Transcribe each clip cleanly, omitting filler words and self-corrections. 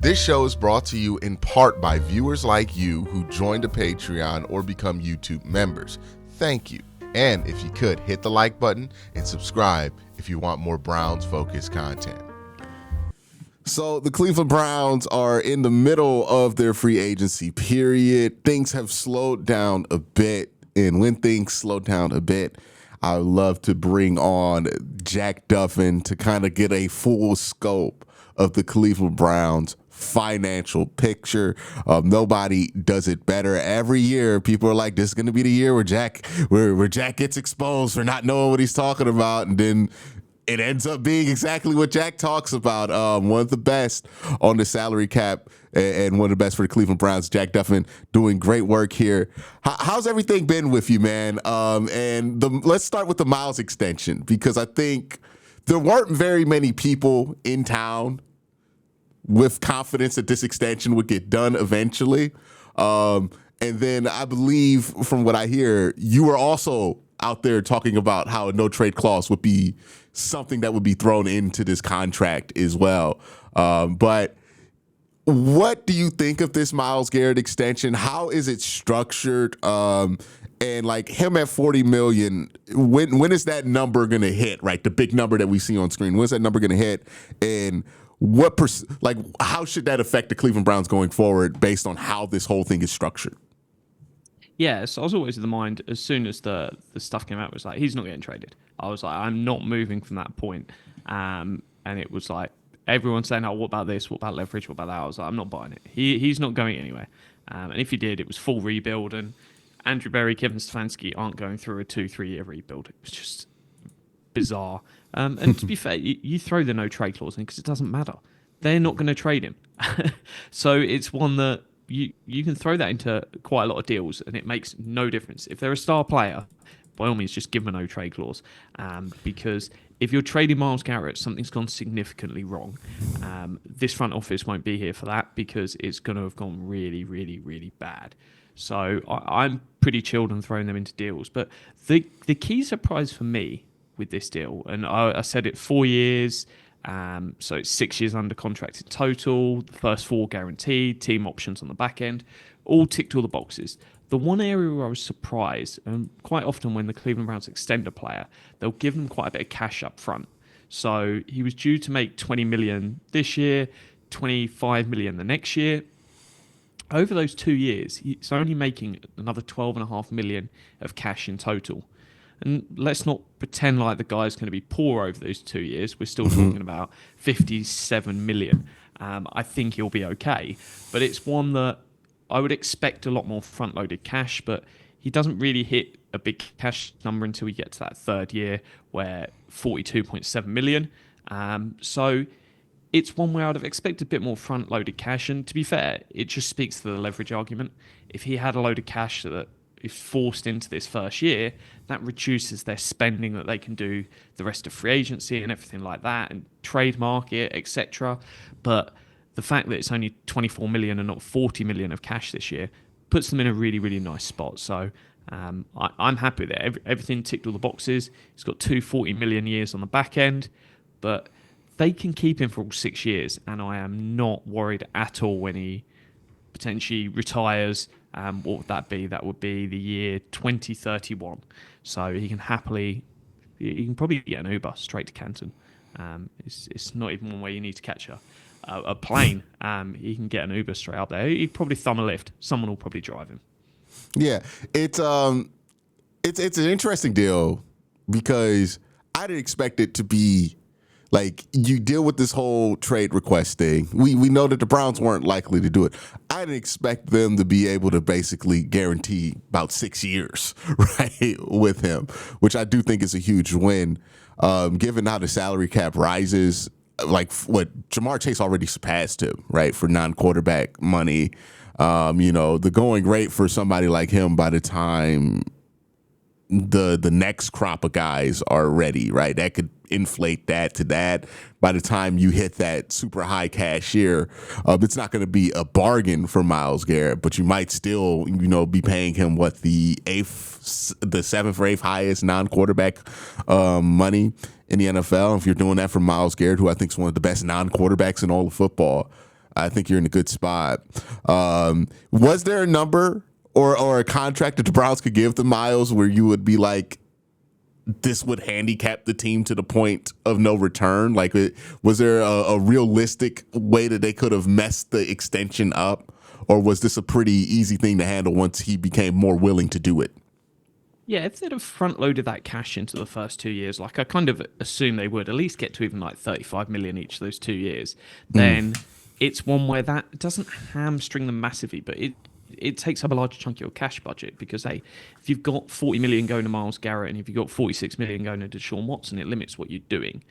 This show is brought to you in part by viewers like you who joined a Patreon or become YouTube members. Thank you. And if you could, hit the like button and subscribe if you want more Browns-focused content. So the Cleveland Browns are in the middle of their free agency period. Things have slowed down a bit. And when things slow down a bit, I would love to bring on Jack Duffin to kind of get a full scope of the Cleveland Browns financial picture. Nobody does it better. Every year, people are like, this is going to be the year where Jack gets exposed for not knowing what he's talking about. And then it ends up being exactly what Jack talks about. One of the best on the salary cap and one of the best for the Cleveland Browns. Jack Duffin doing great work here. How's everything been with you, man? Let's start with the Myles extension, because I think there weren't very many people in town with confidence that this extension would get done eventually. And then I believe, from what I hear, you were also out there talking about how a no-trade clause would be something that would be thrown into this contract as well. But what do you think of this Myles Garrett extension? How is it structured? And like him at $40 million, when is that number going to hit, right? The big number that we see on screen. When's that number going to hit? And how should that affect the Cleveland Browns going forward based on how this whole thing is structured? Yeah, so I was always of the mind, as soon as the stuff came out, it was like, he's not getting traded. I was like, I'm not moving from that point. And it was like, everyone's saying, oh, what about this? What about leverage? What about that? I was like, I'm not buying it. He's not going anywhere. And if he did, it was full rebuild. And Andrew Berry, Kevin Stefanski aren't going through a 2-3 year rebuild. It was just bizarre. And to be fair, you throw the no trade clause in because it doesn't matter. They're not going to trade him. So it's one that you can throw that into quite a lot of deals and it makes no difference. If they're a star player, by all means, just give them a no trade clause. Because if you're trading Myles Garrett, something's gone significantly wrong. This front office won't be here for that because it's going to have gone really, really, really bad. So I'm pretty chilled on throwing them into deals. But the key surprise for me with this deal, and I said it 4 years, so it's 6 years under contract in total, the first 4 guaranteed, team options on the back end, all ticked all the boxes. The one area where I was surprised, and quite often when the Cleveland Browns extend a player, they'll give them quite a bit of cash up front. So he was due to make $20 million this year, $25 million the next year. Over those 2 years, he's only making another $12.5 million of cash in total. And let's not pretend like the guy's going to be poor over those 2 years. We're still talking about $57 million. I think he'll be okay. But it's one that I would expect a lot more front-loaded cash, but he doesn't really hit a big cash number until we get to that third year where $42.7 million. So it's one where I'd have expected a bit more front-loaded cash. And to be fair, it just speaks to the leverage argument. If he had a load of cash that is forced into this first year, that reduces their spending that they can do the rest of free agency and everything like that, and trade market, etc. But the fact that it's only $24 million and not $40 million of cash this year puts them in a really, really nice spot. So I'm happy with it. Everything ticked all the boxes. He's got 2 $40 million years on the back end, but they can keep him for all 6 years, and I am not worried at all when he potentially retires. What would that be? That would be the year 2031. So he can probably get an Uber straight to Canton. It's not even one where you need to catch a plane. He can get an Uber straight up there. He'd probably thumb a lift. Someone will probably drive him. Yeah, it's an interesting deal because I didn't expect it to be like you deal with this whole trade request thing. We know that the Browns weren't likely to do it. I didn't expect them to be able to basically guarantee about 6 years, right, with him, which I do think is a huge win, given how the salary cap rises. Like what Jamar Chase already surpassed him, right, for non-quarterback money. The going rate for somebody like him by the time the next crop of guys are ready, right? That could inflate that to that. By the time you hit that super high cash year, it's not going to be a bargain for Myles Garrett, but you might still, be paying him the 7th or 8th highest non-quarterback money in the NFL. If you're doing that for Myles Garrett, who I think is one of the best non-quarterbacks in all of football, I think you're in a good spot. Was there a number or a contract that the Browns could give to Myles where you would be like, this would handicap the team to the point of no return? Like, was there a realistic way that they could have messed the extension up? Or was this a pretty easy thing to handle once he became more willing to do it? Yeah, if they'd have front loaded that cash into the first 2 years, like I kind of assume they would at least get to even like 35 million each of those 2 years, then it's one where that doesn't hamstring them massively, but it takes up a large chunk of your cash budget because, hey, if you've got 40 million going to Myles Garrett and if you've got 46 million going to Deshaun Watson, it limits what you're doing.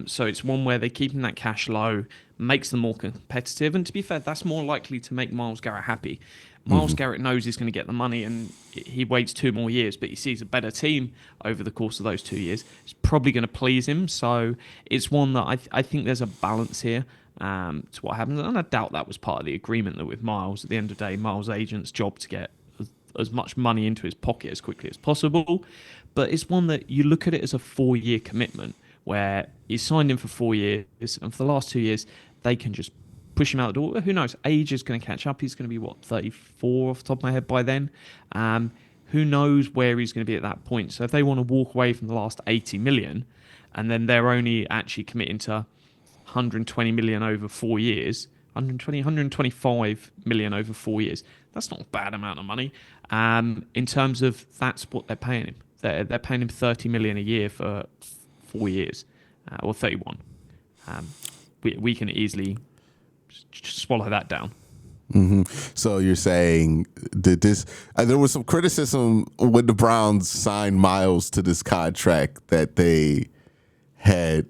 So it's one where they're keeping that cash low, makes them more competitive. And to be fair, that's more likely to make Myles Garrett happy. Myles Garrett knows he's going to get the money and he waits 2 more years, but he sees a better team over the course of those 2 years. It's probably going to please him. So it's one that I think there's a balance here to what happens. And I doubt that was part of the agreement that with Myles, at the end of the day, Myles' agent's job to get as much money into his pocket as quickly as possible. But it's one that you look at it as a 4-year commitment where he's signed in for 4 years and for the last 2 years, they can just push him out the door. Who knows? Age is going to catch up. He's going to be, 34 off the top of my head by then. Who knows where he's going to be at that point? So if they want to walk away from the last 80 million and then they're only actually committing to 120 million over 4 years, 125 million over 4 years, that's not a bad amount of money. In terms of that's what they're paying him. They're paying him 30 million a year for 4 years, or 31. We can easily swallow that down. So you're saying that this there was some criticism when the Browns signed Myles to this contract that they had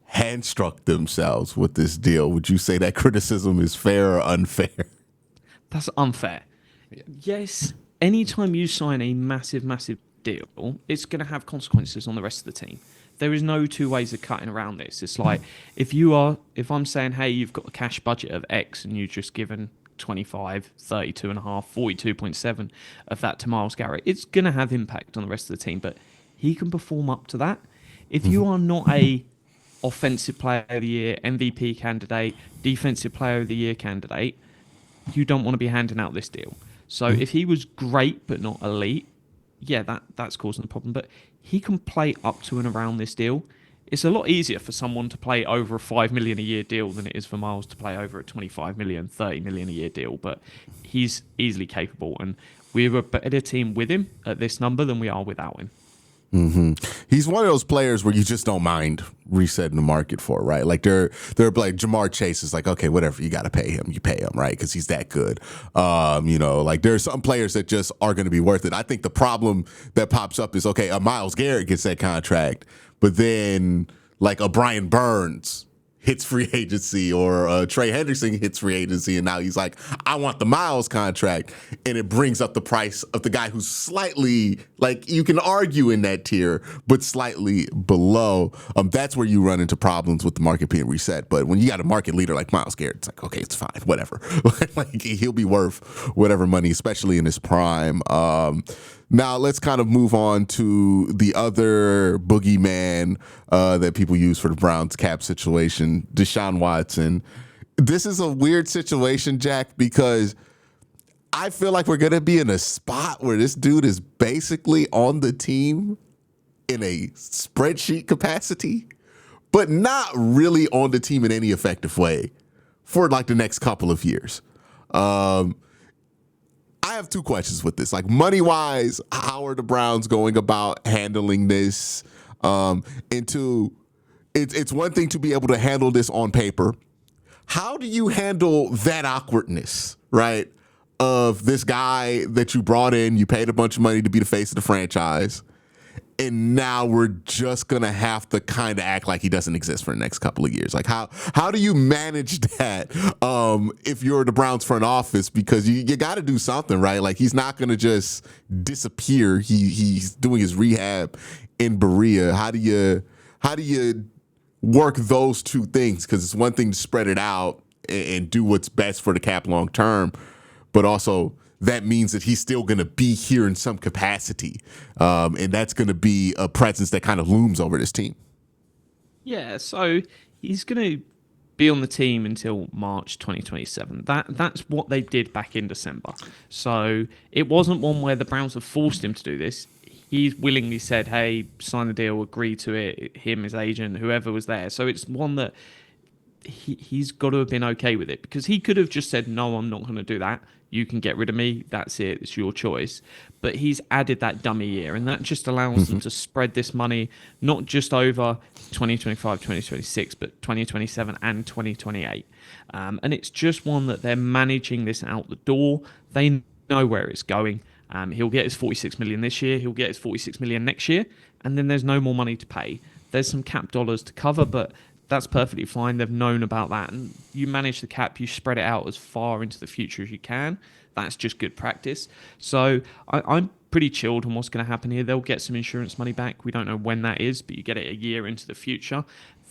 handstruck themselves with this deal. Would you say that criticism is fair or unfair? That's unfair. Yes, anytime you sign a massive deal, it's going to have consequences on the rest of the team. There is no two ways of cutting around this. It's like if I'm saying, hey, you've got a cash budget of X and you've just given 25, 32.5, 42.7 of that to Myles Garrett, it's going to have impact on the rest of the team, but he can perform up to that. If you are not a offensive player of the year, MVP candidate, defensive player of the year candidate, you don't want to be handing out this deal. So if he was great but not elite, yeah, that's causing a problem. But he can play up to and around this deal. It's a lot easier for someone to play over a 5 million a year deal than it is for Myles to play over a 25 million, 30 million a year deal. But he's easily capable, and we're a better team with him at this number than we are without him. He's one of those players where you just don't mind resetting the market for, right? Like they're like Jamar Chase is like, okay, whatever, you got to pay him, you pay him, right? Because he's that good. Like there's some players that just are going to be worth it. I think the problem that pops up is, okay, a Myles Garrett gets that contract, but then like a Brian Burns hits free agency or Trey Hendrickson hits free agency, and now he's like, I want the Myles contract, and it brings up the price of the guy who's slightly, like, you can argue in that tier, but slightly below. That's where you run into problems with the market being reset. But when you got a market leader like Myles Garrett, it's like, okay, it's fine, whatever. Like he'll be worth whatever money, especially in his prime. Now let's kind of move on to the other boogeyman that people use for the Browns cap situation, Deshaun Watson. This is a weird situation, Jack, because I feel like we're going to be in a spot where this dude is basically on the team in a spreadsheet capacity, but not really on the team in any effective way for like the next couple of years. I have 2 questions with this. Like, money-wise, how are the Browns going about handling this? And 2, it's one thing to be able to handle this on paper. How do you handle that awkwardness, right, of this guy that you brought in, you paid a bunch of money to be the face of the franchise, and now we're just going to have to kind of act like he doesn't exist for the next couple of years? Like, how do you manage that if you're the Browns front office? Because you got to do something, right? Like, he's not going to just disappear. He's doing his rehab in Berea. How do you work those 2 things? Because it's one thing to spread it out and do what's best for the cap long term, but also that means that he's still going to be here in some capacity. And that's going to be a presence that kind of looms over this team. Yeah, so he's going to be on the team until March 2027. That's what they did back in December. So it wasn't one where the Browns have forced him to do this. He's willingly said, hey, sign the deal, agree to it, him, his agent, whoever was there. So it's one that he's got to have been okay with it, because he could have just said, no, I'm not going to do that. You can get rid of me. That's it. It's your choice. But he's added that dummy year, and that just allows them to spread this money not just over 2025, 2026, but 2027 and 2028. And it's just one that they're managing this out the door. They know where it's going. He'll get his $46 million this year. He'll get his $46 million next year, and then there's no more money to pay. There's some cap dollars to cover, but that's perfectly fine. They've known about that, and you manage the cap. You spread it out as far into the future as you can. That's just good practice. So I'm pretty chilled on what's going to happen here. They'll get some insurance money back. We don't know when that is, but you get it a year into the future.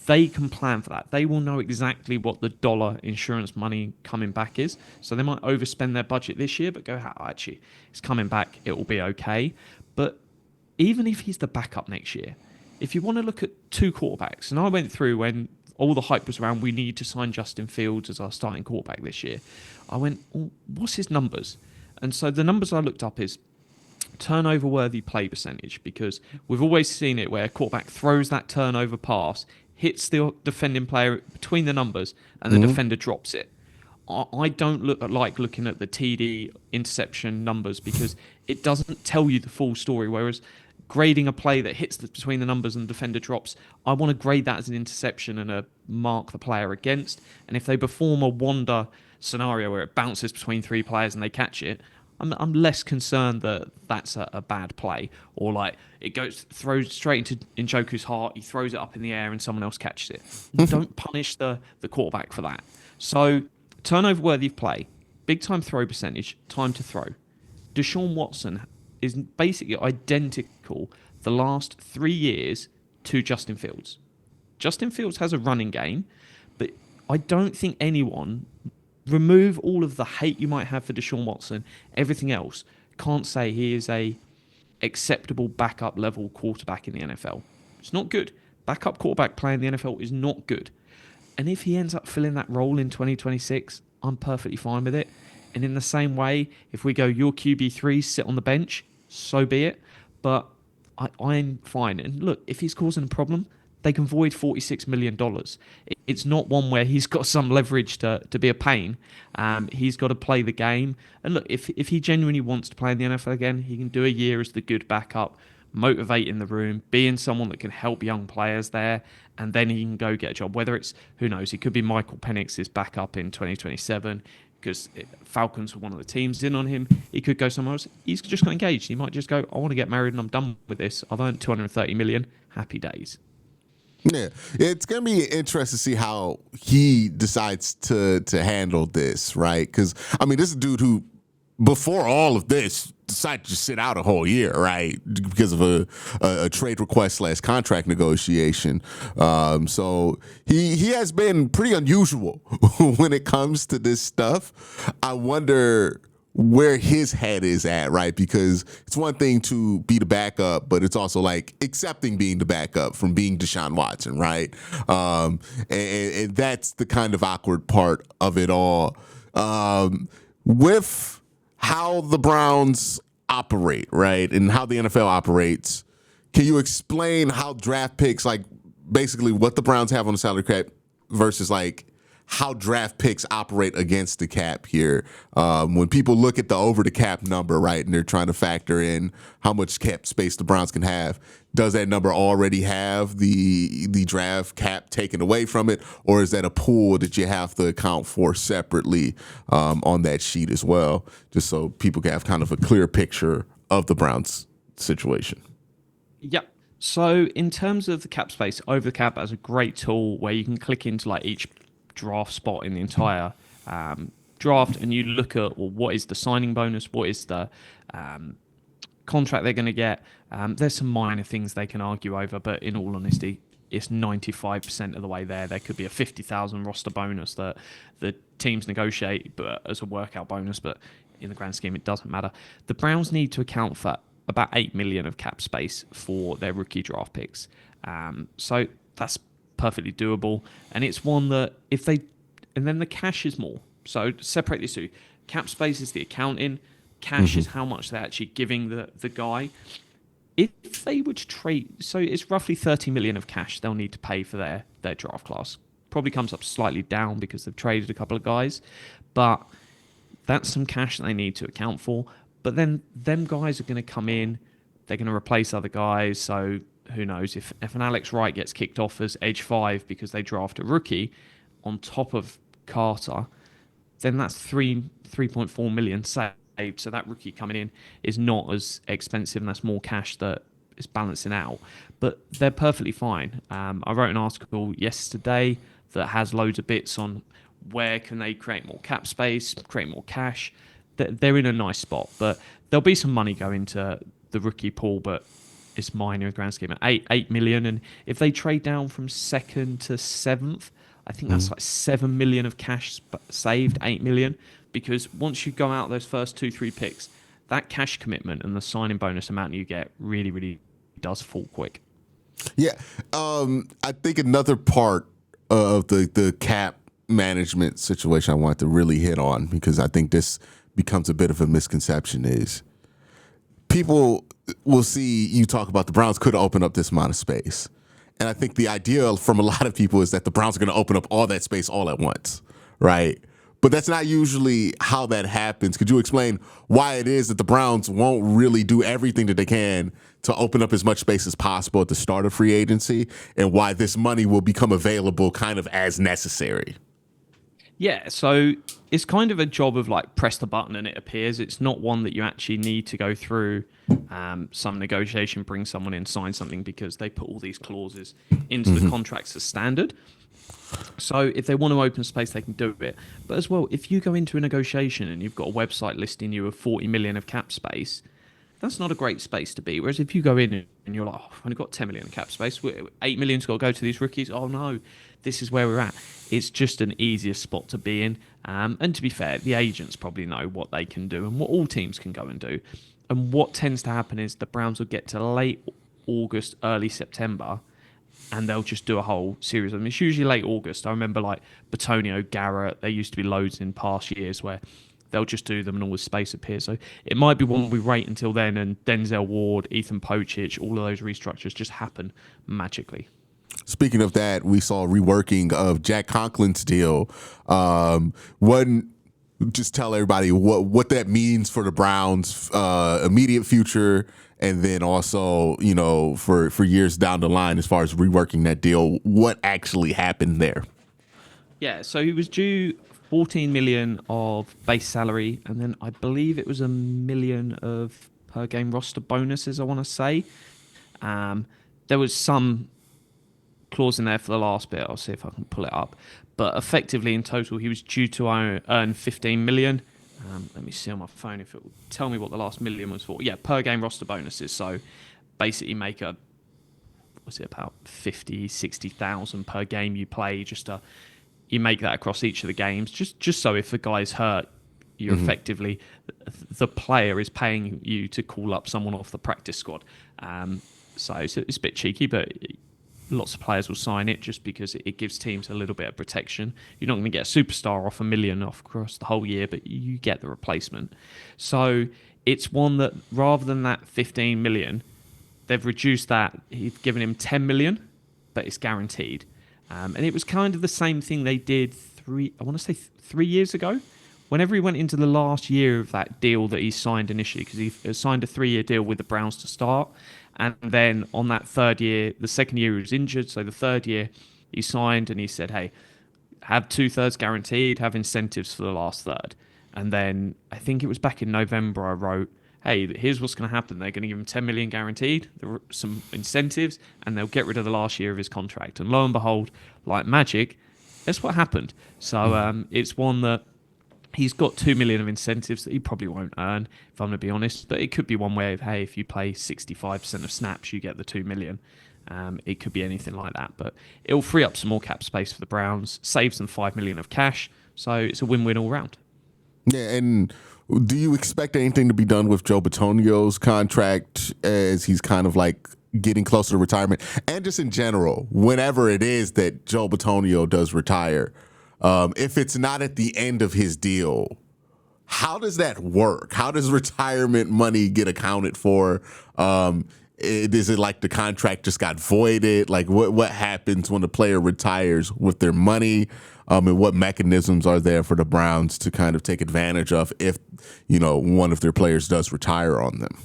They can plan for that. They will know exactly what the dollar insurance money coming back is. So they might overspend their budget this year, but go, actually, it's coming back. It will be okay. But even if he's the backup next year, if you want to look at two quarterbacks, and I went through when all the hype was around, we need to sign Justin Fields as our starting quarterback this year. I went, what's his numbers? And so the numbers I looked up is turnover-worthy play percentage, because we've always seen it where a quarterback throws that turnover pass, hits the defending player between the numbers, and the defender drops it. I don't like looking at the TD interception numbers, because it doesn't tell you the full story, whereas grading a play that hits between the numbers and the defender drops, I want to grade that as an interception and mark the player against. And if they perform a wonder scenario where it bounces between three players and they catch it, I'm less concerned that that's a bad play, or like it throws straight into Njoku's heart, he throws it up in the air and someone else catches it. Don't punish the quarterback for that. So turnover worthy play, big time throw percentage, time to throw. Deshaun Watson is basically identical the last 3 years to Justin Fields. Justin Fields has a running game, but I don't think anyone, remove all of the hate you might have for Deshaun Watson, everything else, can't say he is a acceptable backup level quarterback in the NFL. It's not good. Backup quarterback play in the NFL is not good. And if he ends up filling that role in 2026, I'm perfectly fine with it. And in the same way, if we go, your QB3, sit on the bench, so be it. But I'm fine. And look, if he's causing a problem, they can void $46 million. It's not one where he's got some leverage to be a pain. He's got to play the game. And look, if he genuinely wants to play in the NFL again, he can do a year as the good backup, motivate in the room, being someone that can help young players there, and then he can go get a job. Whether it's, who knows, he could be Michael Penix's backup in 2027, because Falcons were one of the teams in on him. He could go somewhere else. He's just got engaged. He might just go, I want to get married and I'm done with this. I've earned $230 million. Happy days. Yeah, it's going to be interesting to see how he decides to handle this, right? Because, I mean, this is a dude who, before all of this, decided to sit out a whole year, right? Because of a trade request / contract negotiation. So he has been pretty unusual when it comes to this stuff. I wonder where his head is at, right? Because it's one thing to be the backup, but it's also like accepting being the backup from being Deshaun Watson, right? And that's the kind of awkward part of it all. With how the Browns operate, right, and how the NFL operates, can you explain how draft picks, like basically what the Browns have on the salary cap versus like how draft picks operate against the cap here? When people look at the over the cap number, right, and they're trying to factor in how much cap space the Browns can have, does that number already have the draft cap taken away from it, or is that a pool that you have to account for separately on that sheet as well, just so people can have kind of a clear picture of the Browns situation? Yep. So in terms of the cap space, over the cap as a great tool where you can click into like each draft spot in the entire draft, and you look at, well, what is the signing bonus, what is the contract they're going to get. There's some minor things they can argue over, but in all honesty, it's 95% of the way there. There could be a 50,000 roster bonus that the teams negotiate, but as a workout bonus, but in the grand scheme, it doesn't matter. The Browns need to account for about $8 million of cap space for their rookie draft picks. So that's perfectly doable. And it's one that and then the cash is more. So separate these two. Cap space is the accounting. Cash is how much they're actually giving the guy. If they were to trade, so it's roughly 30 million of cash they'll need to pay for their draft class. Probably comes up slightly down because they've traded a couple of guys, but that's some cash that they need to account for. But then them guys are going to come in, they're going to replace other guys. So who knows if an Alex Wright gets kicked off as age 5 because they draft a rookie on top of Carter, then that's 3.4 million saved. So that rookie coming in is not as expensive, and that's more cash that is balancing out. But they're perfectly fine. I wrote an article yesterday that has loads of bits on where can they create more cap space, create more cash. They're in a nice spot, but there'll be some money going to the rookie pool, but it's minor in the grand scheme. 8 million, and if they trade down from 2nd to 7th, I think that's like 7 million of cash saved, 8 million. Because once you go out those first 2-3 picks, that cash commitment and the signing bonus amount you get really, really does fall quick. Yeah. I think another part of the cap management situation I want to really hit on, because I think this becomes a bit of a misconception, is people will see you talk about the Browns could open up this amount of space. And I think the idea from a lot of people is that the Browns are going to open up all that space all at once, right? But that's not usually how that happens. Could you explain why it is that the Browns won't really do everything that they can to open up as much space as possible at the start of free agency, and why this money will become available kind of as necessary? Yeah, so it's kind of a job of like press the button and it appears. It's not one that you actually need to go through some negotiation, bring someone in, sign something, because they put all these clauses into the contracts as standard. So if they want to open space, they can do it. But as well, if you go into a negotiation and you've got a website listing you with 40 million of cap space, that's not a great space to be. Whereas if you go in and you're like, oh, I've only got 10 million of cap space, 8 million's got to go to these rookies. Oh no, this is where we're at. It's just an easier spot to be in. And to be fair, the agents probably know what they can do and what all teams can go and do. And what tends to happen is the Browns will get to late August, early September, and they'll just do a whole series of them. It's usually late August. I remember like Bitonio, Garrett, there used to be loads in past years where they'll just do them and all the space appears. So it might be one we wait until then, and Denzel Ward, Ethan Pochich, all of those restructures just happen magically. Speaking of that, we saw a reworking of Jack Conklin's deal. Just tell everybody what that means for the Browns' immediate future, and then also, you know, for years down the line as far as reworking that deal. What actually happened there? Yeah, so he was due 14 million of base salary, and then I believe it was $1 million of per game roster bonuses, I want to say. There was some clause in there for the last bit. I'll see if I can pull it up. But effectively, in total, he was due to earn 15 million. Let me see on my phone if it will tell me what the last million was for. Yeah, per game roster bonuses. So basically make about 50, 60,000 per game you play. You make that across each of the games. Just so if a guy's hurt, you're effectively, the player is paying you to call up someone off the practice squad. So it's a bit cheeky, but lots of players will sign it just because it gives teams a little bit of protection. You're not going to get a superstar off $1 million off across the whole year, but you get the replacement. So it's one that rather than that 15 million, they've reduced that. He's given him 10 million, but it's guaranteed. And it was kind of the same thing they did 3 years ago. Whenever he went into the last year of that deal that he signed initially, because he signed a 3-year deal with the Browns to start. And then on that third year, the second year he was injured. So the third year he signed and he said, hey, have 2/3 guaranteed, have incentives for the last third. And then I think it was back in November I wrote, hey, here's what's going to happen. They're going to give him 10 million guaranteed, there are some incentives, and they'll get rid of the last year of his contract. And lo and behold, like magic, that's what happened. So it's one that he's got 2 million of incentives that he probably won't earn, if I'm going to be honest. But it could be one way of, hey, if you play 65% of snaps, you get the 2 million. It could be anything like that. But it'll free up some more cap space for the Browns, saves them 5 million of cash. So it's a win-win all round. Yeah, and do you expect anything to be done with Joe Bitonio's contract, as he's kind of like getting closer to retirement, and just in general, whenever it is that Joe Bitonio does retire, if it's not at the end of his deal, how does that work? How does retirement money get accounted for? Is it like the contract just got voided? Like what happens when the player retires with their money? And what mechanisms are there for the Browns to kind of take advantage of if, one of their players does retire on them?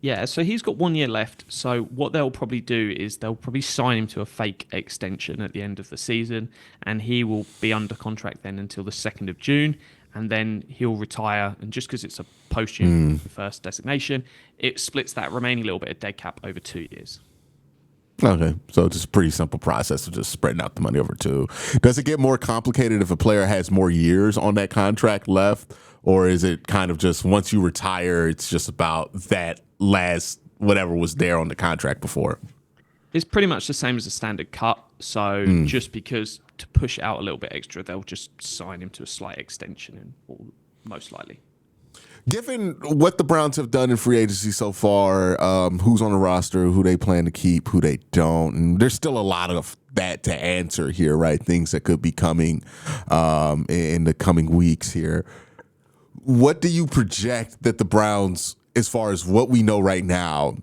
Yeah, so he's got 1 year left. So what they'll probably do is they'll probably sign him to a fake extension at the end of the season, and he will be under contract then until the 2nd of June, and then he'll retire. And just because it's a post-June first designation, it splits that remaining little bit of dead cap over 2 years. Okay, so it's just a pretty simple process of just spreading out the money over two. Does it get more complicated if a player has more years on that contract left, or is it kind of just once you retire, it's just about that last whatever was there on the contract before? It's pretty much the same as a standard cut. So just because to push it out a little bit extra, they'll just sign him to a slight extension, most likely. Given what the Browns have done in free agency so far, who's on the roster, who they plan to keep, who they don't, and there's still a lot of that to answer here, right? Things that could be coming in the coming weeks here. What do you project that the Browns, as far as what we know right now,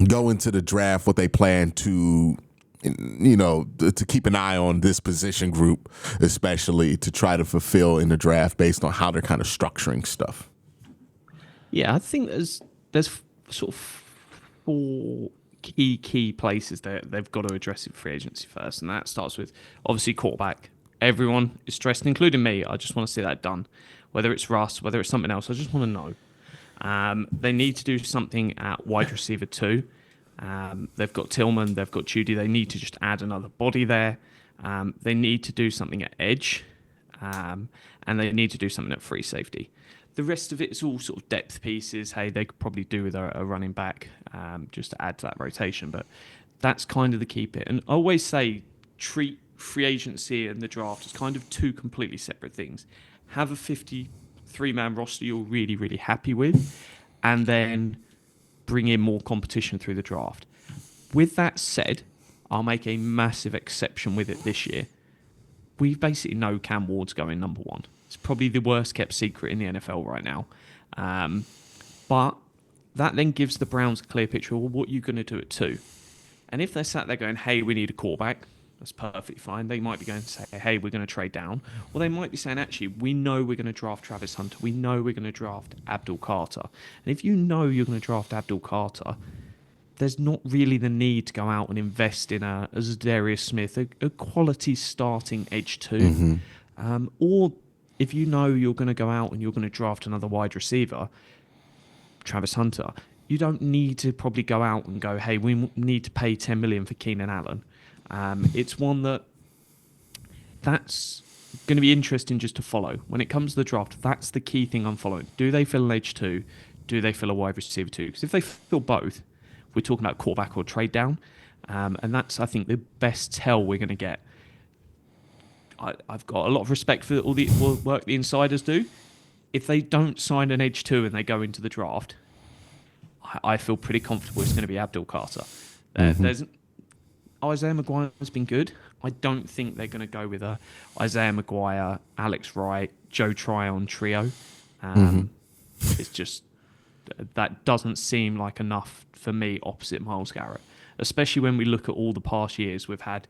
go into the draft, what they plan to, to keep an eye on this position group, especially to try to fulfill in the draft based on how they're kind of structuring stuff? Yeah, I think there's sort of 4 key places that they've got to address in free agency first, and that starts with obviously quarterback. Everyone is stressed, including me. I just want to see that done. Whether it's Russ, whether it's something else, I just want to know. They need to do something at wide receiver too. They've got Tillman, they've got Judy. They need to just add another body there. They need to do something at edge, and they need to do something at free safety. The rest of it is all sort of depth pieces. Hey, they could probably do with a running back just to add to that rotation, but that's kind of the key bit. And I always say treat free agency and the draft as kind of 2 completely separate things. Have a 53-man roster you're really, really happy with, and then bring in more competition through the draft. With that said, I'll make a massive exception with it this year. We basically know Cam Ward's going number 1. It's probably the worst kept secret in the NFL right now. But that then gives the Browns a clear picture of what you're going to do at 2. And if they're sat there going, hey, we need a quarterback, that's perfectly fine. They might be going to say, hey, we're going to trade down. Or they might be saying, actually, we know we're going to draft Travis Hunter. We know we're going to draft Abdul Carter. And if you know you're going to draft Abdul Carter, there's not really the need to go out and invest in a Zadarius Smith, a quality starting edge 2. Or if you know you're going to go out and you're going to draft another wide receiver, Travis Hunter, you don't need to probably go out and go, hey, we need to pay $10 million for Keenan Allen. It's one that's going to be interesting just to follow. When it comes to the draft, that's the key thing I'm following. Do they fill an edge 2? Do they fill a wide receiver 2? Because if they fill both, we're talking about quarterback or trade down. And that's, I think, the best tell we're going to get. I've got a lot of respect for all the work the insiders do. If they don't sign an edge 2 and they go into the draft, I feel pretty comfortable it's going to be Abdul Carter. There's Isaiah McGuire's been good. I don't think they're going to go with a Isaiah McGuire, Alex Wright, Joe Tryon trio. It's just that doesn't seem like enough for me opposite Myles Garrett, especially when we look at all the past years we've had.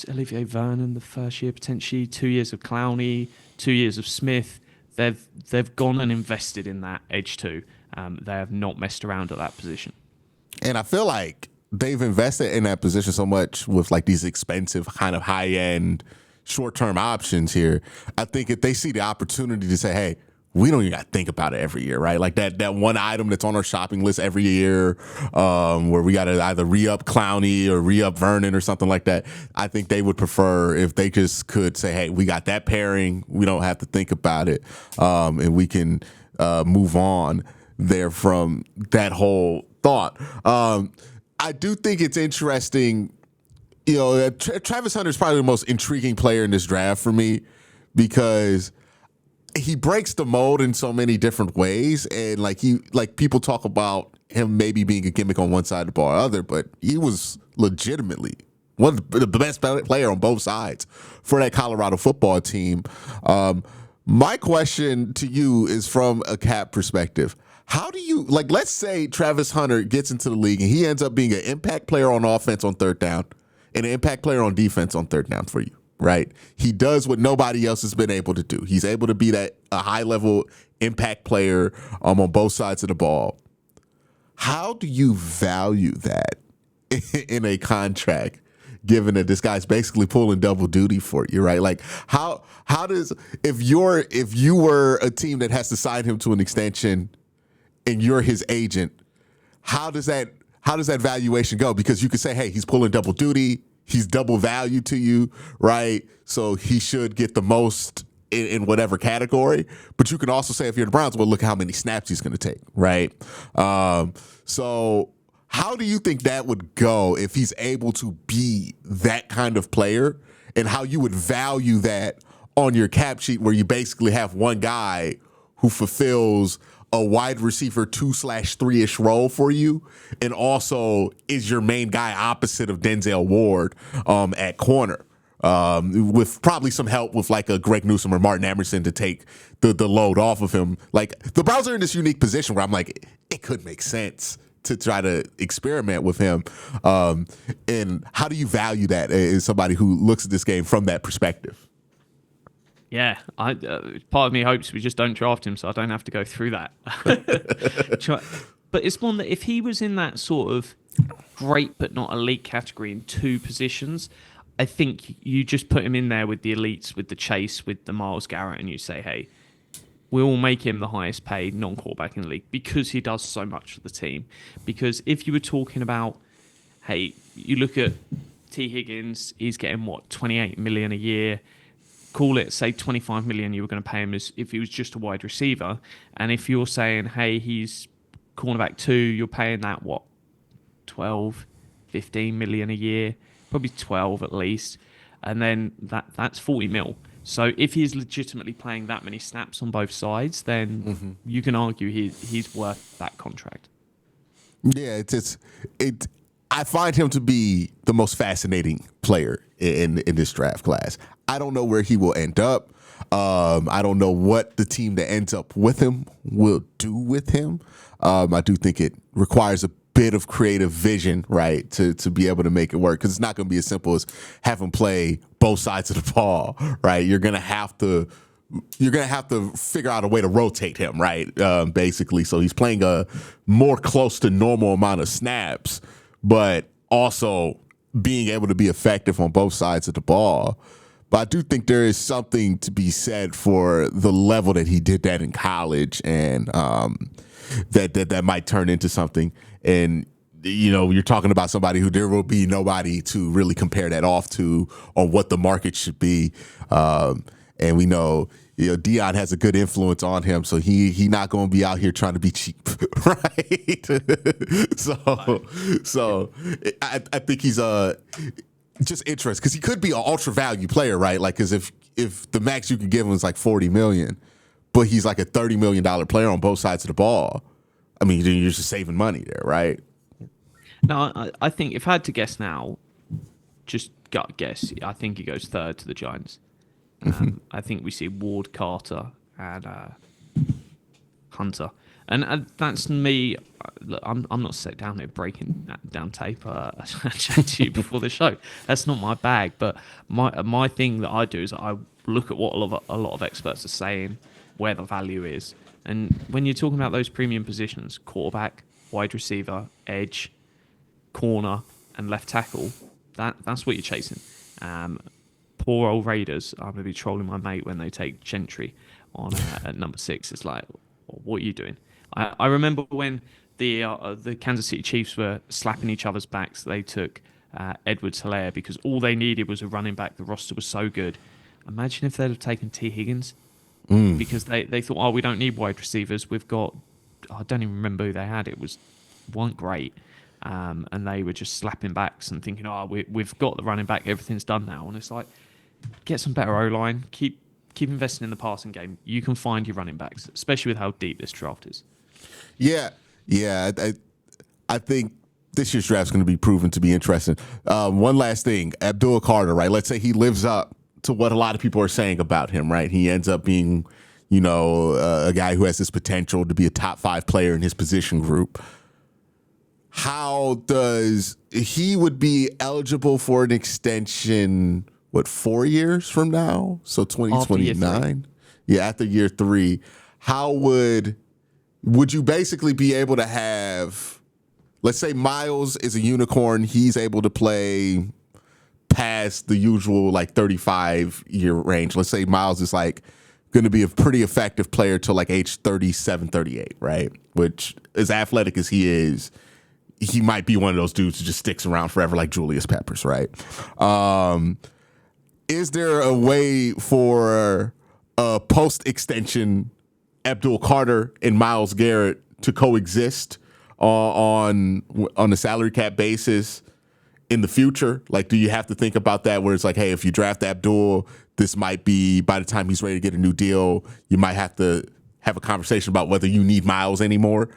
Olivier Vernon the first year, potentially 2 years of Clowney, 2 years of Smith. They've gone and invested in that edge 2. They have not messed around at that position. And I feel like they've invested in that position so much with like these expensive kind of high-end short-term options here. I think if they see the opportunity to say, hey, we don't even got to think about it every year, right? Like that one item that's on our shopping list every year where we got to either re-up Clowney or re-up Vernon or something like that. I think they would prefer if they just could say, hey, we got that pairing. We don't have to think about it. And we can move on there from that whole thought. I do think it's interesting. Travis Hunter is probably the most intriguing player in this draft for me because he breaks the mold in so many different ways. And like people talk about him maybe being a gimmick on one side of the ball or other, but he was legitimately one of the best player on both sides for that Colorado football team. My question to you is from a cap perspective. How do you, like, let's say Travis Hunter gets into the league and he ends up being an impact player on offense on third down and an impact player on defense on third down for you, right? He does what nobody else has been able to do. He's able to be a high-level impact player on both sides of the ball. How do you value that in a contract, given that this guy's basically pulling double duty for you, right? Like, how does, if you were a team that has to sign him to an extension and you're his agent, how does that valuation go? Because you could say, hey, he's pulling double duty, he's double value to you, right? So he should get the most in whatever category. But you can also say, if you're the Browns, well, look at how many snaps he's going to take, right? So how do you think that would go if he's able to be that kind of player, and how you would value that on your cap sheet, where you basically have one guy who fulfills a wide receiver 2/3-ish role for you, and also is your main guy opposite of Denzel Ward at corner, with probably some help with like a Greg Newsome or Martin Emerson to take the load off of him. Like, the Browns are in this unique position where I'm like, it could make sense to try to experiment with him. And how do you value that as somebody who looks at this game from that perspective? Yeah, part of me hopes we just don't draft him so I don't have to go through that. But it's one that if he was in that sort of great but not elite category in two positions, I think you just put him in there with the elites, with the Chase, with the Myles Garrett, and you say, hey, we'll make him the highest paid non-quarterback in the league because he does so much for the team. Because if you were talking about, hey, you look at T. Higgins, he's getting, what, $28 million a year. Call it, say, $25 million you were going to pay him as if he was just a wide receiver. And if you're saying, hey, he's cornerback 2, you're paying that, what, 12, 15 million a year, probably 12 at least. And then that's 40 mil. So if he's legitimately playing that many snaps on both sides, then you can argue he's worth that contract. Yeah, I find him to be the most fascinating player in this draft class. I don't know where he will end up. I don't know what the team that ends up with him will do with him. I do think it requires a bit of creative vision, right, to be able to make it work, because it's not going to be as simple as have him play both sides of the ball, right? You're going to have to figure out a way to rotate him, right, basically. So he's playing a more close to normal amount of snaps, but also being able to be effective on both sides of the ball. But I do think there is something to be said for the level that he did that in college, and that might turn into something. And, you know, you're talking about somebody who there will be nobody to really compare that off to on what the market should be. And we know, you know, Dion has a good influence on him, so he not going to be out here trying to be cheap, right? so I think he's just interesting, because he could be an ultra value player, right? Like, because if the max you could give him is like $40 million, but he's like a $30 million player on both sides of the ball, I mean, you're just saving money there, right? No, I think if I had to guess now, just gut guess, I think he goes third to the Giants. I think we see Ward, Carter, and Hunter. And that's me. Look, I'm not sitting down there breaking down tape. I chatted to you before the show. That's not my bag. But my thing that I do is I look at what a lot of experts are saying, where the value is. And when you're talking about those premium positions, quarterback, wide receiver, edge, corner, and left tackle, that's what you're chasing. Poor old Raiders, I'm going to be trolling my mate when they take Gentry on at number 6. It's like, what are you doing? I remember when the Kansas City Chiefs were slapping each other's backs, they took Edwards-Helaire because all they needed was a running back. The roster was so good. Imagine if they'd have taken T. Higgins because they thought, oh, we don't need wide receivers. We've got, I don't even remember who they had. It weren't great. And they were just slapping backs and thinking, oh, we've got the running back. Everything's done now. And it's like, get some better O-line. Keep investing in the passing game. You can find your running backs, especially with how deep this draft is. Yeah. I think this year's draft is going to be proven to be interesting. One last thing, Abdul Carter, right? Let's say he lives up to what a lot of people are saying about him, right? He ends up being, a guy who has this potential to be a top 5 player in his position group. How does he would be eligible for an extension? 4 years from now? So 2029. Yeah, after year 3. How would you basically be able to have? Let's say Myles is a unicorn. He's able to play past the usual 35-year range. Let's say Myles is going to be a pretty effective player till age 37, 38, right? Which, as athletic as he is, he might be one of those dudes who just sticks around forever like Julius Peppers, right? Is there a way for a post-extension Abdul Carter and Myles Garrett to coexist on a salary cap basis in the future? Do you have to think about that where it's hey, if you draft Abdul, this might be, by the time he's ready to get a new deal, you might have to have a conversation about whether you need Myles anymore?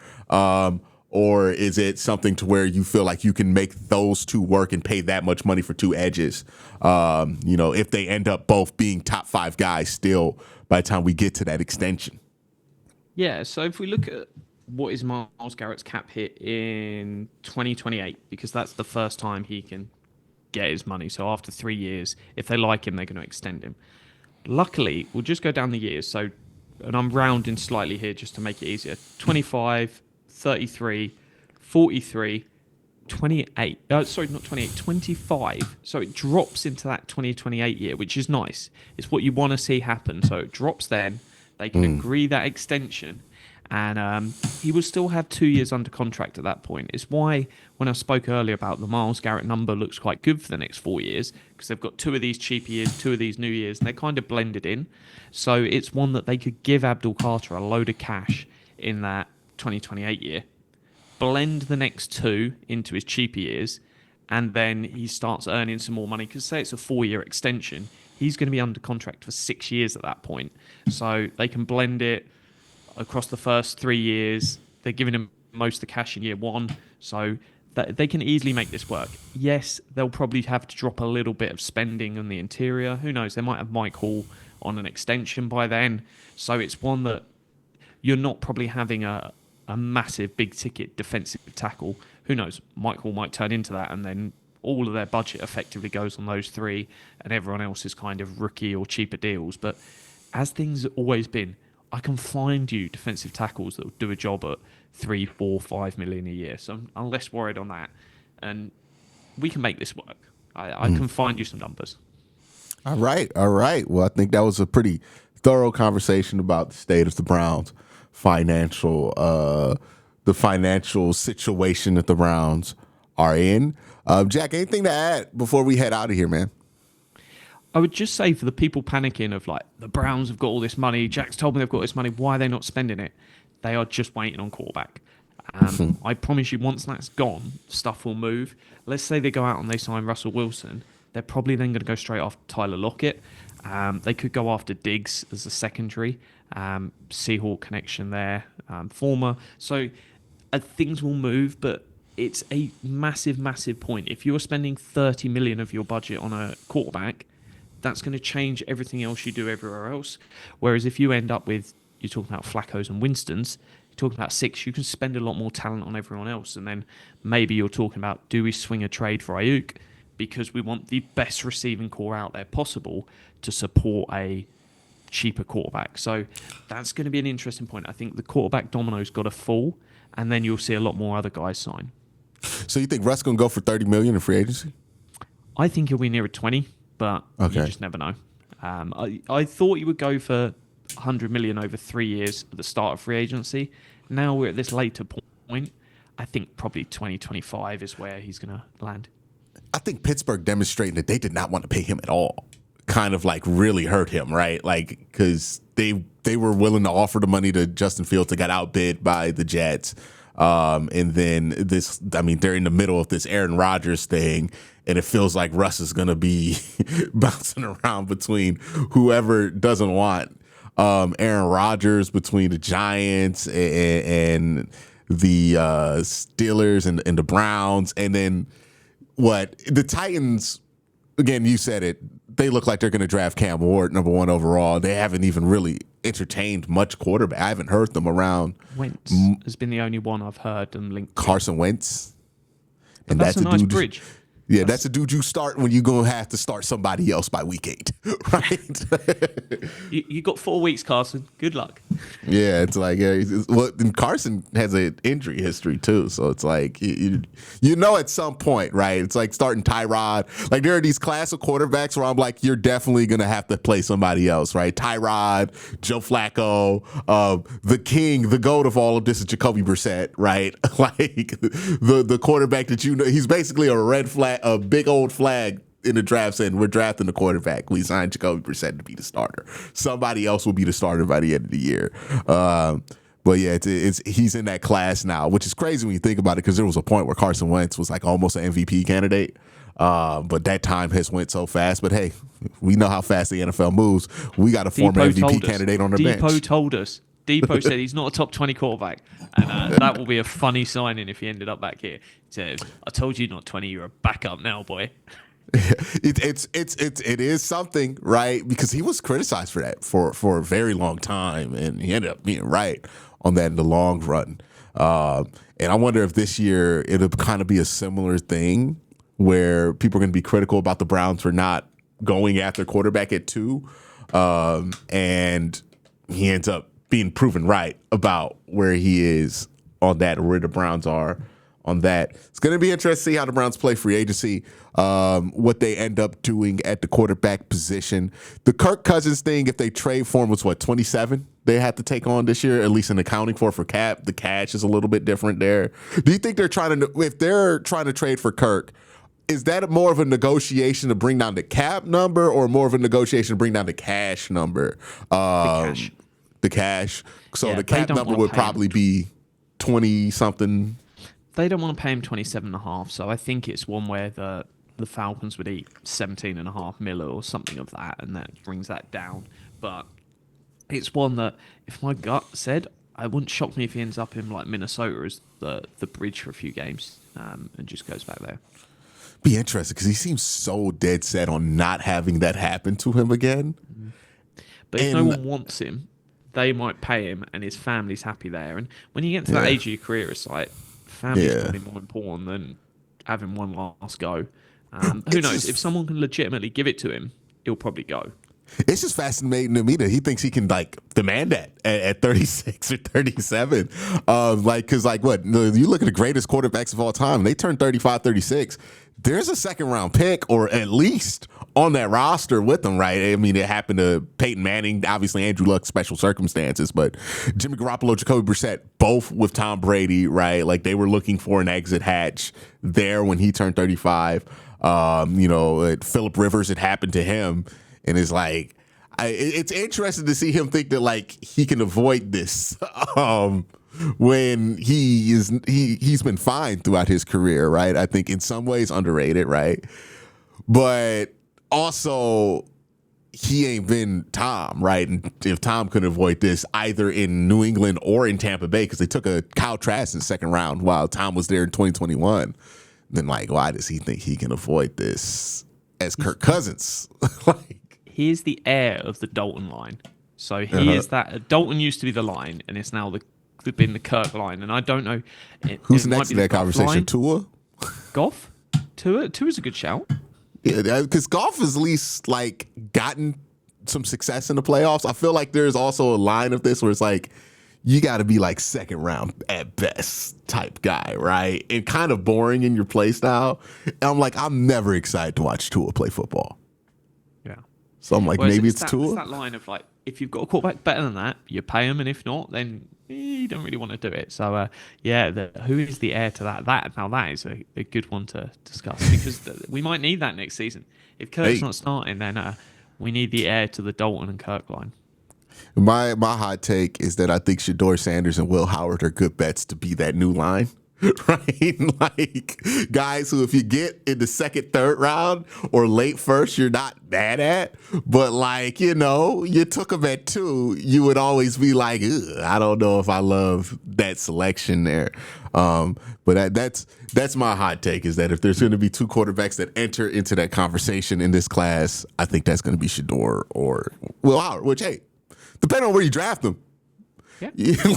Or is it something to where you feel like you can make those two work and pay that much money for 2 edges? If they end up both being top 5 guys still by the time we get to that extension. Yeah, so if we look at what is Myles Garrett's cap hit in 2028, because that's the first time he can get his money. So after 3 years, if they like him, they're going to extend him. Luckily, we'll just go down the years. So, and I'm rounding slightly here just to make it easier. 25, 33, 43, 28. Sorry, not 28, 25. So it drops into that 2028 year, which is nice. It's what you want to see happen. So it drops then. They can agree that extension. And he will still have 2 years under contract at that point. It's why when I spoke earlier about the Myles Garrett number looks quite good for the next 4 years, because they've got 2 of these cheaper years, 2 of these new years, and they're kind of blended in. So it's one that they could give Abdul Carter a load of cash in that 2028 year, blend the next 2 into his cheaper years, and then he starts earning some more money. Because say it's a 4-year extension, he's going to be under contract for 6 years at that point. So they can blend it across the first 3 years. They're giving him most of the cash in year 1, so that they can easily make this work. Yes, they'll probably have to drop a little bit of spending on the interior. Who knows? They might have Mike Hall on an extension by then. So it's one that you're not probably having a massive big ticket defensive tackle. Who knows? Mike Hall might turn into that, and then all of their budget effectively goes on those 3, and everyone else is kind of rookie or cheaper deals. But as things have always been, I can find you defensive tackles that will do a job at 3, 4, 5 million a year. So I'm less worried on that, and we can make this work. I can find you some numbers. All right. Well, I think that was a pretty thorough conversation about the state of the Browns the financial situation that the Browns are in. Jack, anything to add before we head out of here, man? I would just say, for the people panicking of the Browns have got all this money, Jack's told me they've got this money, why are they not spending it? They are just waiting on quarterback. I promise you, once that's gone, stuff will move. Let's say they go out and they sign Russell Wilson. They're probably then going to go straight off Tyler Lockett. They could go after Diggs as a secondary. Seahawk connection there, former. So things will move, but it's a massive, massive point. If you're spending 30 million of your budget on a quarterback, that's going to change everything else you do everywhere else. Whereas if you end up with, you're talking about Flacco's and Winston's, you're talking about 6, you can spend a lot more talent on everyone else. And then maybe you're talking about, do we swing a trade for Ayuk? Because we want the best receiving core out there possible to support a cheaper quarterback. So that's going to be an interesting point. I think the quarterback domino's got to fall, and then you'll see a lot more other guys sign. So you think Russ going to go for $30 million in free agency? I think he'll be near 20, but you just never know. I thought he would go for 100 million over 3 years at the start of free agency. Now we're at this later point. I think probably 2025 is where he's going to land. I think Pittsburgh demonstrating that they did not want to pay him at all kind of really hurt him, right? Because they were willing to offer the money to Justin Fields that got outbid by the Jets. And then they're in the middle of this Aaron Rodgers thing, and it feels like Russ is going to be bouncing around between whoever doesn't want Aaron Rodgers, between the Giants and the Steelers and the Browns, and then the Titans. Again, you said it. They look like they're going to draft Cam Ward number 1 overall. They haven't even really entertained much quarterback. I haven't heard them around. Wentz has been the only one I've heard them linked. Carson Wentz. And that's a nice bridge. Yeah, that's a dude you start when you're going to have to start somebody else by week 8, right? you got 4 weeks, Carson. Good luck. Yeah, it's like, and Carson has an injury history too. So it's like, at some point, right? It's like starting Tyrod. Like there are these class of quarterbacks where I'm like, you're definitely going to have to play somebody else, right? Tyrod, Joe Flacco, the king, the GOAT of all of this is Jacoby Brissett, right? Like the quarterback that he's basically a red flag. A big old flag in the draft saying we're drafting the quarterback. We signed Jacoby Brissett to be the starter. Somebody else will be the starter by the end of the year. But yeah, he's in that class now, which is crazy when you think about it because there was a point where Carson Wentz was like almost an MVP candidate. But that time has went so fast. But hey, we know how fast the NFL moves. We got a former MVP candidate on the bench. Depot told us. Depot said he's not a top 20 quarterback, and that will be a funny signing if he ended up back here. He said, "I told you not 20. You're a backup now, boy." It is something, right? Because he was criticized for that for a very long time, and he ended up being right on that in the long run. And I wonder if this year it'll kind of be a similar thing where people are going to be critical about the Browns for not going after quarterback at 2, and he ends up being proven right about where he is on that, or where the Browns are on that. It's going to be interesting to see how the Browns play free agency, what they end up doing at the quarterback position. The Kirk Cousins thing, if they trade for him, was 27 they had to take on this year, at least in accounting for cap. The cash is a little bit different there. Do you think if they're trying to trade for Kirk, is that more of a negotiation to bring down the cap number or more of a negotiation to bring down the cash number? The cash. So the cap number would probably be 20-something. They don't want to pay him 27.5, so I think it's one where the Falcons would eat 17.5 mil or something of that, and that brings that down. But it's one that, if my gut said, I wouldn't shock me if he ends up in like Minnesota as the bridge for a few games, and just goes back there. Be interesting because he seems so dead set on not having that happen to him again. But if no one wants him, they might pay him, and his family's happy there. And when you get to that age of your career, it's like family's probably more important than having one last go. Who knows? If someone can legitimately give it to him, he'll probably go. It's just fascinating to me that he thinks he can demand that at 36 or 37. Because what? You look at the greatest quarterbacks of all time, they turn 35, 36. There's a second round pick, or at least on that roster with them, right? I mean, it happened to Peyton Manning, obviously Andrew Luck, special circumstances, but Jimmy Garoppolo, Jacoby Brissett, both with Tom Brady, right? Like they were looking for an exit hatch there when he turned 35. Phillip Rivers, it happened to him, and it's like, it's interesting to see him think that he can avoid this. When he's been fine throughout his career, right? I think in some ways underrated, right? But also he ain't been Tom, right? And if Tom could avoid this either in New England or in Tampa Bay, because they took a Kyle Trask in the second round while Tom was there in 2021, then why does he think he can avoid this as Kirk Cousins? He's the heir of the Dalton line. So he is that. Dalton used to be the line, and it's now been the Kirk line, and I don't know who's next in that conversation. Tua, Goff, Tua's a good shout. Yeah, because Goff has at least gotten some success in the playoffs. I feel like there's also a line of this where it's you got to be second round at best type guy, right? And kind of boring in your play style. And I'm never excited to watch Tua play football. Yeah. So I'm maybe it's Tua. It's that line of if you've got a quarterback better than that, you pay him, and if not, then you don't really want to do it. So who is the heir to that? That is a good one to discuss, because we might need that next season. If Kirk's not starting, then we need the heir to the Dalton and Kirk line. My hot take is that I think Shedeur Sanders and Will Howard are good bets to be that new line. right? Like guys who, if you get in the second, third round or late first, you're not mad at. But like, you took them at 2, you would always be like, ugh, I don't know if I love that selection there. But that's my hot take, is that if there's going to be 2 quarterbacks that enter into that conversation in this class, I think that's going to be Shador or Will Howard, which, hey, depending on where you draft them. Yeah.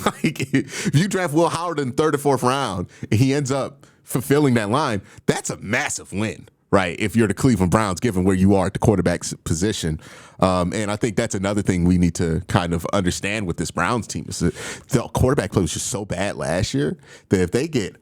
Like if you draft Will Howard in the 3rd or 4th round and he ends up fulfilling that line, that's a massive win, right? If you're the Cleveland Browns, given where you are at the quarterback position. And I think that's another thing we need to kind of understand with this Browns team is that the quarterback play was just so bad last year that if they get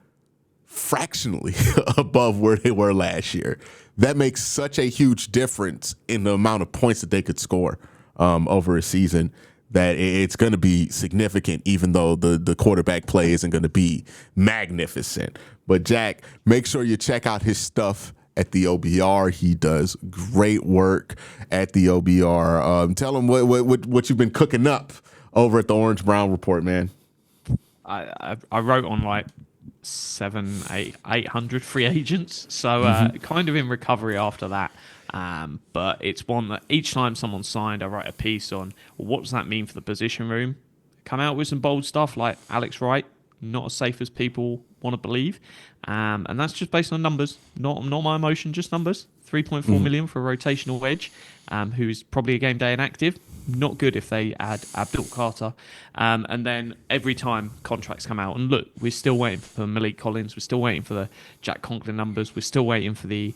fractionally above where they were last year, that makes such a huge difference in the amount of points that they could score over a season, that it's going to be significant, even though the quarterback play isn't going to be magnificent. But Jack, make sure you check out his stuff at the OBR. He does great work at the OBR. Tell him what you've been cooking up over at the Orange Brown Report, man. I wrote on like 800 free agents, so kind of in recovery after that. But it's one that each time someone's signed, I write a piece on what does that mean for the position room. Come out with some bold stuff like Alex Wright, not as safe as people want to believe, and that's just based on numbers, not my emotion, just numbers. 3.4 million for a rotational edge, who's probably a game day inactive. Not good if they add Abdul Carter. And then every time contracts come out, and look, we're still waiting for Malik Collins, we're still waiting for the Jack Conklin numbers, we're still waiting for the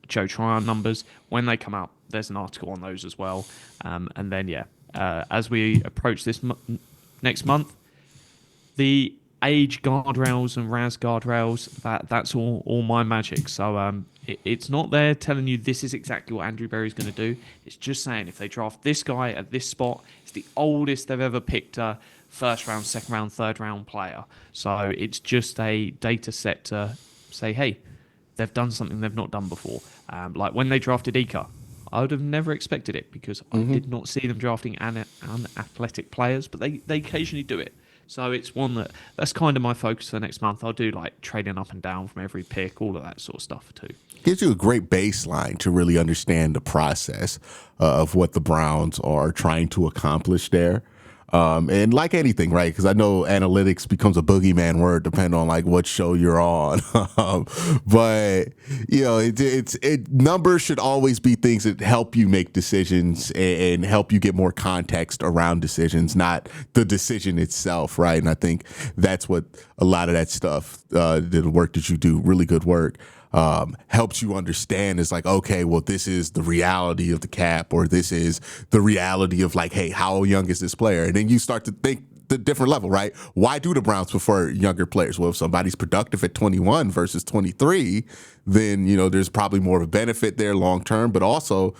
Joe Tryon numbers. When they come out, there's an article on those as well. And then, as we approach this next month, the age guardrails and RAS guardrails, that's all my magic. So it's not there telling you this is exactly what Andrew Berry's going to do. It's just saying if they draft this guy at this spot, it's the oldest they've ever picked a 1st round, 2nd round, 3rd round player. So it's just a data set to say, hey, they've done something they've not done before. Like when they drafted Ika, I would have never expected it because I did not see them drafting unathletic players, but they occasionally do it. So it's one that's kind of my focus for the next month. I'll do like trading up and down from every pick, all of that sort of stuff too. Gives you a great baseline to really understand the process of what the Browns are trying to accomplish there. And like anything, right? Because I know analytics becomes a boogeyman word depending on like what show you're on. But numbers should always be things that help you make decisions and help you get more context around decisions, not the decision itself, right? And I think that's what a lot of that stuff, the work that you do, really good work. Helps you understand is like, okay, well, this is the reality of the cap, or this is the reality of like, hey, how young is this player? And then you start to think the different level, right? Why do the Browns prefer younger players? Well, if somebody's productive at 21 versus 23, then, there's probably more of a benefit there long term. But also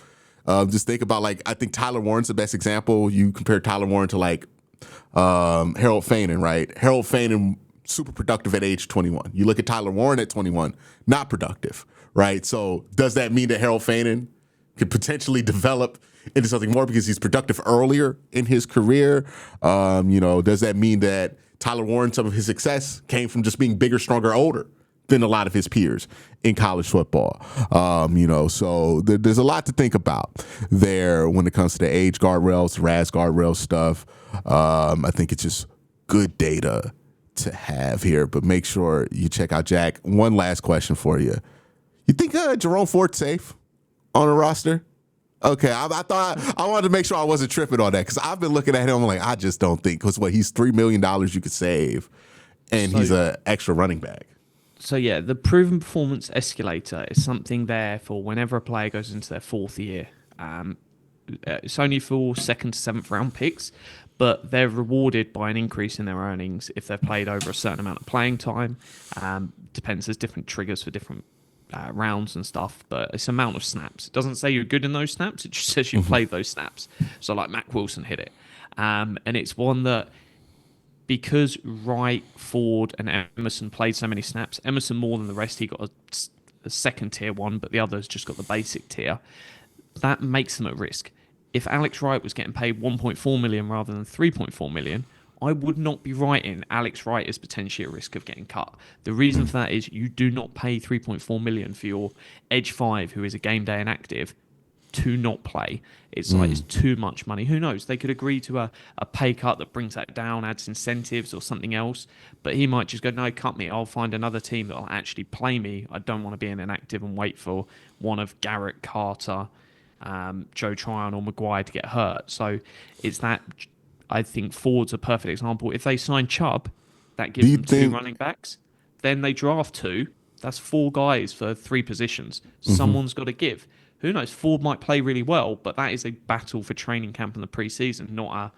just think about like, I think Tyler Warren's the best example. You compare Tyler Warren to like Harold Fainin, right? Harold Fainin, super productive at age 21. You look at Tyler Warren at 21, not productive, right? So does that mean that Harold Fainin could potentially develop into something more because he's productive earlier in his career? Does that mean that Tyler Warren, some of his success came from just being bigger, stronger, older than a lot of his peers in college football? So there's a lot to think about there when it comes to the age guardrails, RAS guardrail stuff. I think it's just good data to have here, but make sure you check out Jack. One last question for you. You think Jerome Ford's safe on a roster? Okay, I thought I wanted to make sure I wasn't tripping on that because I've been looking at him. I'm like, I just don't think, because he's $3 million you could save, and he's an extra running back. So yeah, the proven performance escalator is something there for whenever a player goes into their 4th year. It's only for 2nd to 7th round picks, but they're rewarded by an increase in their earnings if they've played over a certain amount of playing time. Depends, there's different triggers for different rounds and stuff, but it's amount of snaps. It doesn't say you're good in those snaps, it just says you played those snaps. So like Mac Wilson hit it. And it's one that, because Wright, Ford, and Emerson played so many snaps, Emerson more than the rest, he got a 2nd tier one, but the others just got the basic tier. That makes them at risk. If Alex Wright was getting paid 1.4 million rather than 3.4 million, I would not be writing Alex Wright is potentially at risk of getting cut. The reason for that is you do not pay 3.4 million for your edge 5, who is a game day inactive, to not play. It's like it's too much money. Who knows? They could agree to a pay cut that brings that down, adds incentives or something else. But he might just go, no, cut me. I'll find another team that will actually play me. I don't want to be an inactive and wait for one of Garrett, Carter, Joe Tryon or Maguire to get hurt. So it's that. I think Ford's a perfect example. If they sign Chubb, that gives them 2 running backs. Then they draft 2. That's 4 guys for 3 positions. Someone's got to give. Who knows? Ford might play really well, but that is a battle for training camp in the preseason, not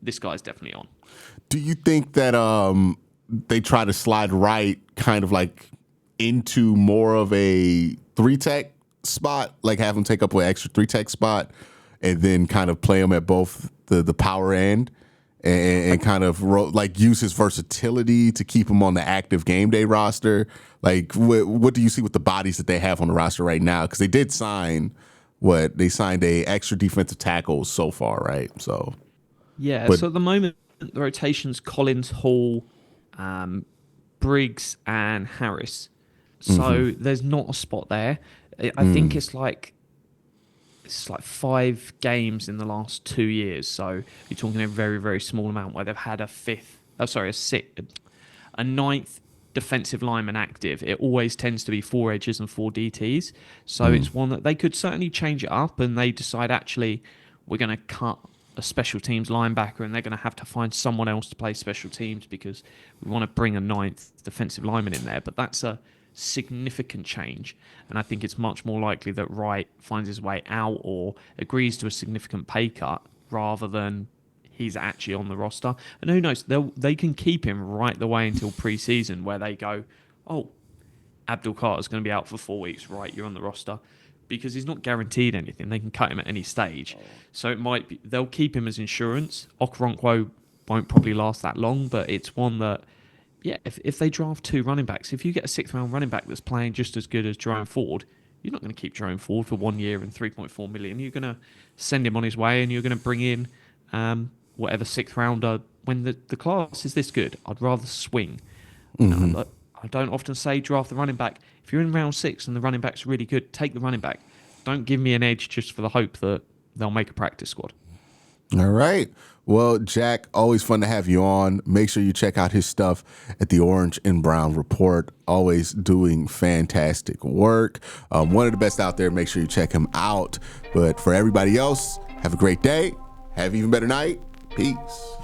this guy's definitely on. Do you think that they try to slide Wright kind of like into more of a 3-tech spot, like have him take up an extra 3-tech spot and then kind of play him at both the power end and kind of like use his versatility to keep him on the active game day roster? Like, what do you see with the bodies that they have on the roster right now? Because they did sign they signed a extra defensive tackle so far, right? So yeah. So at the moment, the rotations: Collins, Hall, Briggs, and Harris. So there's not a spot there. I think it's like 5 games in the last 2 years. So you're talking a very, very small amount where they've had a 9th defensive lineman active. It always tends to be 4 edges and 4 DTs. So it's one that they could certainly change it up, and they decide, actually, we're going to cut a special teams linebacker and they're going to have to find someone else to play special teams because we want to bring a 9th defensive lineman in there. But that's a significant change, and I think it's much more likely that Wright finds his way out or agrees to a significant pay cut rather than he's actually on the roster. And who knows, they can keep him right the way until preseason, where they go, oh, Abdul Carter's going to be out for 4 weeks, right, you're on the roster, because he's not guaranteed anything. They can cut him at any stage. So it might be they'll keep him as insurance. Okoronkwo won't probably last that long, but it's one that, yeah, if they draft 2 running backs, if you get a 6th-round running back that's playing just as good as Jerome Ford, you're not going to keep Jerome Ford for 1 year and 3.4 million. You're going to send him on his way, and you're going to bring in whatever 6th-rounder. When the class is this good, I'd rather swing. I don't often say draft the running back. If you're in round 6 and the running back's really good, take the running back. Don't give me an edge just for the hope that they'll make a practice squad. All right. Well, Jack, always fun to have you on. Make sure you check out his stuff at the Orange and Brown Report. Always doing fantastic work. One of the best out there. Make sure you check him out. But for everybody else, have a great day. Have an even better night. Peace.